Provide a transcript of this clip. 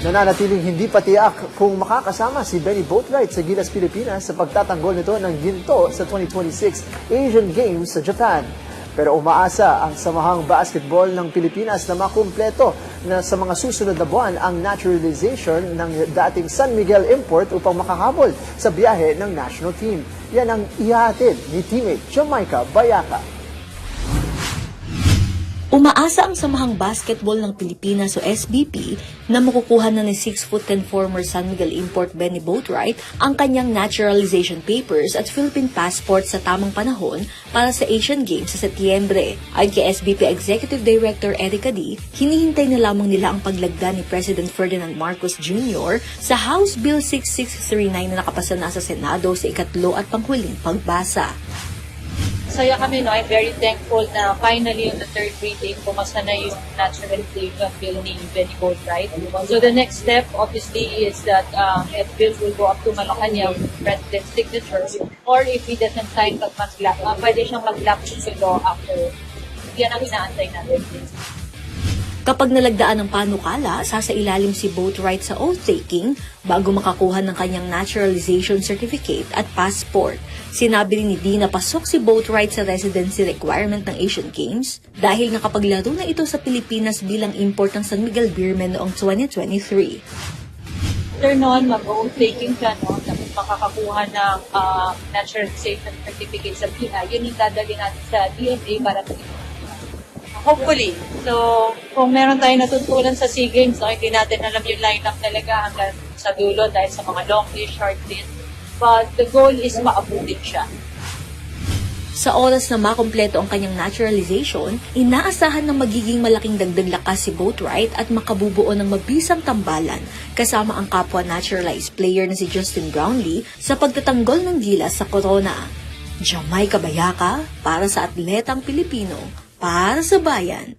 Nananatiling hindi patiyak kung makakasama si Benny Boatwright sa Gilas Pilipinas sa pagtatanggol nito ng ginto sa 2026 Asian Games sa Japan. Pero umaasa ang Samahang Basketball ng Pilipinas na makumpleto na sa mga susunod na buwan ang naturalization ng dating San Miguel import upang makahabol sa biyahe ng national team. Yan ang ihahatid ni teammate Jamaica Bayaca. Umaasa ang Samahang Basketball ng Pilipinas o SBP na makukuha na ni 6'10" former San Miguel import Benny Boatwright ang kanyang naturalization papers at Philippine passport sa tamang panahon para sa Asian Games sa Setyembre. Ayon kay SBP Executive Director Erica D, hinihintay na lamang nila ang paglagda ni President Ferdinand Marcos Jr. sa House Bill 6639 na nakapasa na sa Senado sa ikatlo at panghuling pagbasa. Saya kami, no? I'm very thankful na finally on the third reading, pumasa na yung naturalization bill ni Benny Boatwright. So the next step, obviously, is that that bill will go up to Malacanang President's signature, or if he doesn't sign, pwede siyang mag-lock into law after. Yan ang inaantay natin. Kapag nalagdaan ng panukala, sasailalim si Boatwright sa oath-taking bago makakuha ng kanyang naturalization certificate at passport. Sinabi rin ni Dee na pasok si Boatwright sa residency requirement ng Asian Games dahil nakapaglaro na ito sa Pilipinas bilang import ng San Miguel Beermen noong 2023. After noon, mag-oath-taking siya, no? Tapos makakakuha ng naturalization certificate sa PI. Yun yung dadali natin sa DMA para hopefully. So, kung meron tayong natutunan sa SEA Games, no, hindi natin alam yung lineup talaga hanggang sa dulo dahil sa mga long list, short list. But the goal is maabutin siya. Sa oras na makumpleto ang kanyang naturalization, inaasahan na magiging malaking dagdag lakas si Boatwright at makabubuo ng mabisang tambalan kasama ang kapwa naturalized player na si Justin Brownlee sa pagtatanggol ng Gilas sa Corona. Jamaica Bayaca para sa atletang Pilipino, para sa bayan.